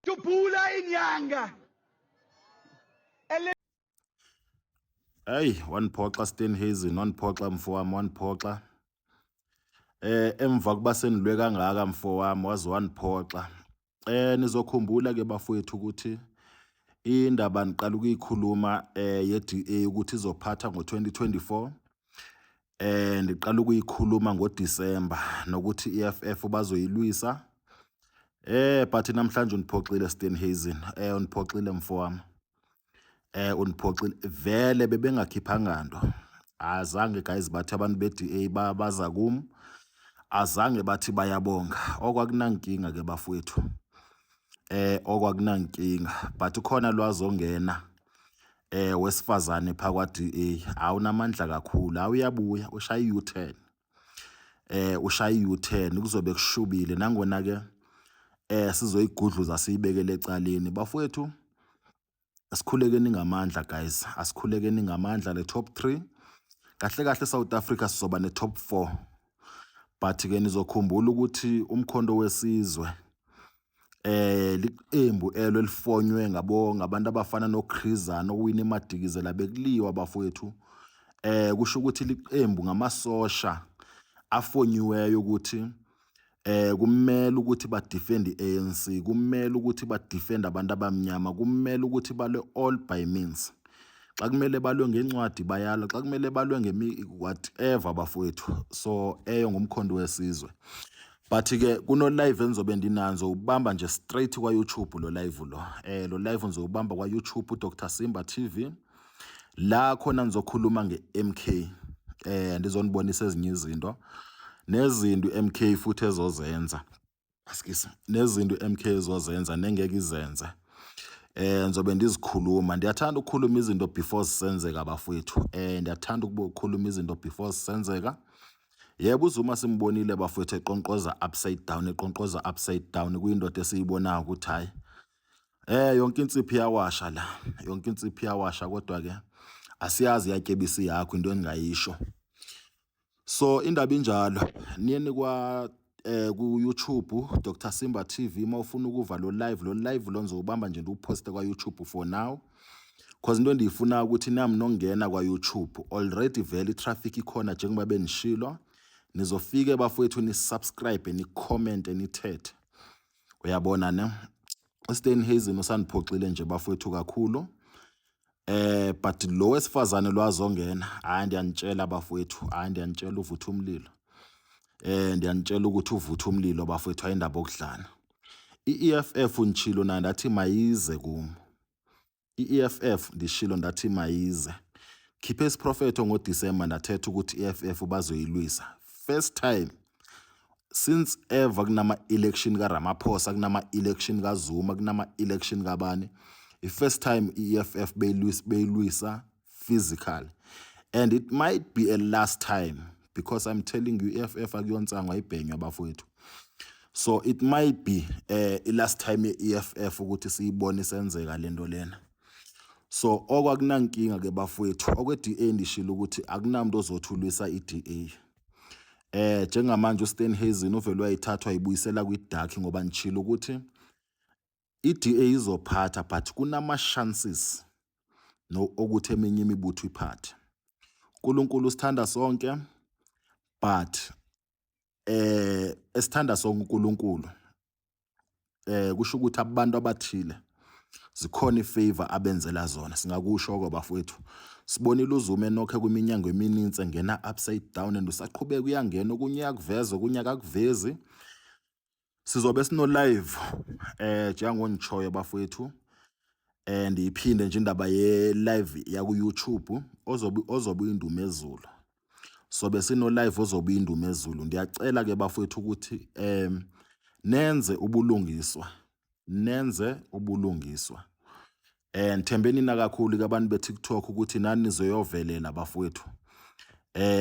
Tupula izinyanga. Hey, one phoxa Stenhazen, one phoxa mfowami, one phoxa. Emva kuba senilwe kangaka mfowami wazi one phoxa. Nizokhumbula ke bafowethu ukuthi indaba niqala ukuyikhuluma ye-DA ukuthi izophatha ngo-2024. Ndiqala ukuyikhuluma ngoDisemba nokuthi i-EFF bazoyilwisa. But namhlanje uniphoxile Stenhazen. Uniphoxile mfowami. Uniphoxile vele bebengakhiphanga nto. Azange guys bathi abantu be-DA baza kum. Azange bathi bayabonga. Okwakunankinga ke bafowethu. Okwakunankinga. But ukhona lwazongena wesifazane phakwa DA. Awunamandla kakhulu. Awuyabuya ushaya u-10. Ushaya u-10 kuzobe kushubile nangona ke sizoyigudluza siyibekele ecaleni bafowethu. Asikhulekeni ngamandla guys. Asikhulekeni ngamandla le top 3. Kahle kahle South Africa sizoba ne top 4. But ke nizokhumbula ukuthi umkhondo wesizwe liqembu elifonywe ngabantu abafana noChriza noWinnie Madikizela bekuliwa bafowethu. Kusho ukuthi liqembu ngamasosha afonyiweyo ukuthi kumele ukuthi ba defend iANC, kumele ukuthi ba defend abantu abamnyama, kumele ukuthi balwe all by means. Xa kumele balwe ngencwadi bayala, xa kumele balwe whatever bafowethu. So ngumkhondo wesizwe. But ke kuno live enzobe ndinanzo ubamba nje straight kwa YouTube lo live lo. Lo live nzobamba kwa YouTube Dr Simba TV. La khona nizokhuluma ngeMK. Ndizonibonisa ezinye izinto. Nezinto MK futhi ezozenza. Asikisa. Nezinto MK ezozenza nengeke izenze. Nzobe ndizikhuluma. Ndiyathanda ukukhuluma izinto before senzeka bafowethu. Ndiyathanda ukukhuluma izinto before senzeka. Yebo uZuma simbonile bafowethu eqonqoza upside down kuyindoda esiyibona ukuthi hayi. Yonke insiphi yawasha la. Yonke insiphi yawasha kodwa ke asiyazi yatyebisi yakho into engayisho. So indaba injalo niyeni kwa ku YouTube Dr Simba TV mawufuna ukuva lo live lonzo ubamba nje ndiuposte kwa YouTube for now. Cause into ndiyifuna ukuthi nami nongena kwa YouTube already vele traffic ikhona njengoba benishilo. Nizofike bafowethu ni subscribe ni comment ni thethe. Uyabona ne? Stenhazen usaniphoxile nje bafowethu kakhulu. But lo wesifazane lwazongena hayi ndiyanitshela bafowethu hayi ndiyanitshela uvutha umlilo. Ndiyanitshela ukuthi uvutha umlilo bafowethu ayindaba okudlana. iEFF nchilo na ndathi mayize kum. iEFF ndishilo ndathi mayize. Khiphe isiprofeto ngoDisemba ndathetha ukuthi iEFF bazoyilwisa. First time since ever kunama election kaRamaphosa kunama election kaZuma kunama election kabani. First time iEFF beyilwisa physical. And it might be a last time because I'm telling you iEFF akuyonsangwa ibhenywa bafowethu. So it might be last time iEFF ukuthi siyibone senzeka lento lena. So okwakunankinga ke bafowethu okweDA ndishilo ukuthi akunamuntu ozothulisa iDA. Njengamanje uStenhazen uvele wayithathwa ibuyisela kwiDark ngoba nchilo ukuthi iDA izophatha but kunama chances no ukuthi eminye imibutho iphathe. uNkulunkulu usithanda sonke but esithanda sonke uNkulunkulu kusho ukuthi abantu abathile zikhona ifavor abenzela zona singakusho kwa bafowethu. Sibonile uZuma enokhe kwiminyango emininzi engena upside down and usaqhubeka uyangena okunya kuveza okunya kakuvezi. Sizobe sino live njengonitshoyo bafowethu. Iphinde nje indaba ye live ya ku YouTube ozobe indumezulu. Sobe sino live ozobe indumezulu. Ndiyacela ke bafowethu ukuthi nenze ubulungiswa. Nenze ubulungiswa. Thembeni na kakhulu ke abantu beTikTok ukuthi nani nizoyovelela bafowethu.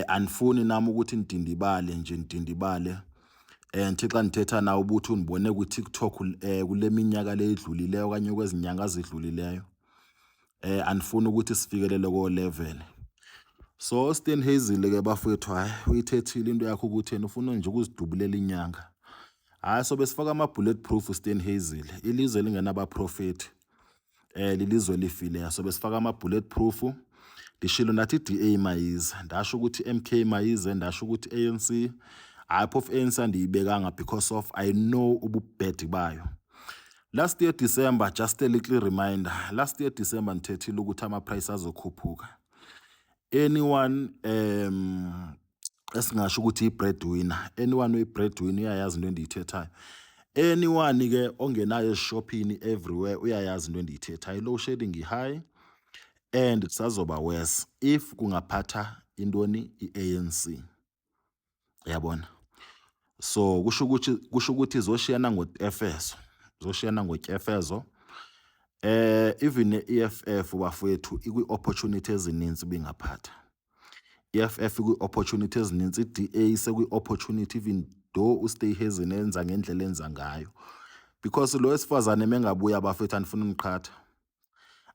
Anifuni nami ukuthi ndindibale nje ndindibale. Nthi xa nithetha na ubuthi unibone ku TikTok kule minyaka ledlulileyo kanye kwezinyanga ezidlulileyo. Anifuni ukuthi sifikelele ko level. So Stenhazen ke bafowethu hayi uyithethile into yakho ukuthi ufuna nje ukuzidubulela inyanga. Hayi so besifaka ama-bulletproof Steenhazel, ilizwe lingenabaprofethi, lilizwe lifileyo. So besifaka ama-bulletproof, lishilo nathi i-DA mayize, ndasho ukuthi MK mayize, ndasho ukuthi ANC. Hayi phofu ANC andiyibekanga because of I know ububhedi bayo. Last year December, just a little reminder, last year December ndithethile ukuthi ama-price azokhuphuka. Anyone esingasho ukuthi i-breadwinner, anyone oyi-breadwinner uyayazi into endiyithethayo. Anyone ke ongenayo shopping everywhere uyayazi into endiyithethayo. Low shedding i-high and kusazoba worse if kungaphatha intoni i-ANC. Yabona. So kusho ukuthi izoshiyana ngoTefezo, izoshiyana ngoTefezo. Even i-EFF bafowethu ikwi-opportunity ezininzi bingaphatha. EFF ikwi-opportunity ezininzi, i-DA sekwi-opportunity even though uStayhazen enza ngendlela enza ngayo. Because lo wesifazane mengabuya bafethu andifuna umqhatha.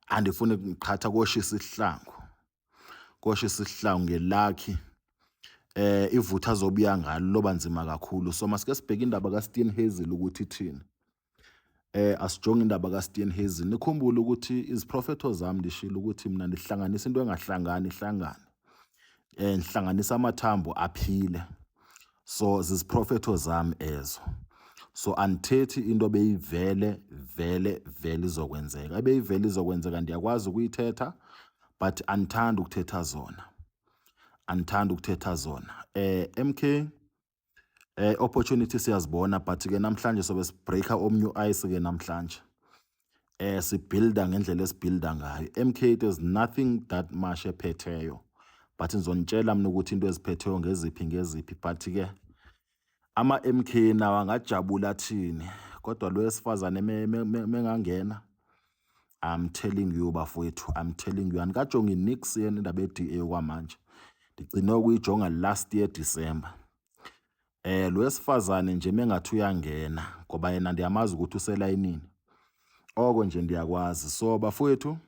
Andifuna umqhatha koshisa isihlangu. Koshisa isihlangu ngelakhi. Ivutha azobuya ngalo loba nzima kakhulu. So masike sibheke indaba kaSteenhazel ukuthi ithini. Asijonge indaba kaSteenhazel. Nikhumbule ukuthi iziprofetho zami ndishilo ukuthi mina ndihlanganisa into engahlangani ihlangane. Nhlanganisa amathambo aphile. So ziziprofetho zami ezo. So andithethi into beyivele izokwenzeka. Ebeyivele izokwenzeka ndiyakwazi ukuyithetha but andithandi ukuthetha zona. Andithandi ukuthetha zona. MK opportunity siyazibona but ke namhlanje sobe sibreaka omnye ice ke namhlanje. Sibuilda ngendlela esibuilda ngayo. MK there's nothing that much ephetheyo. But ngizonitshela mina ukuthi into eziphetheyo ngeziphi but ke ama MK nawo angajabula thini kodwa lo wesifazane mengangena I'm telling you bafowethu, I'm telling you andikajongi nix yena indaba ye-DA kwamanje. Ndigcine ukuyijonga last year December. Lo wesifazane nje mengathi uyangena ngoba yena ndiyamazi ukuthi uselayinini. Oko nje ndiyakwazi. So bafowethu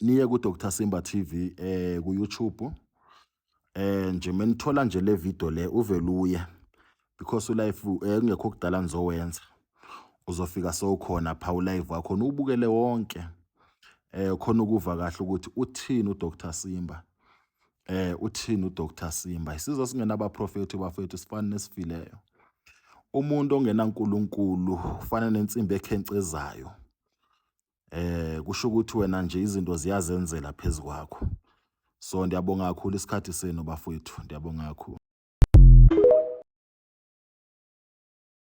niye ku Dr Simba TV ku YouTube. Nje menithola nje le video le uveluye because ulive engekho kudala nizowenza. Uzofika sowukhona pha ulive wakho ubukele wonke. Khona ukuva kahle ukuthi uthini uDr Simba. Uthini uDr Simba. Isizwe singenabaprofethi bafethu sifana nesifileyo. Umuntu ongenaNkulunkulu ufana nensimbi ekhencezayo. Kusho ukuthi wena nje izinto ziyazenzela phezukwakho. So ndiyabonga kakhulu isikhathi senu bafethu, ndiyabonga kakhulu.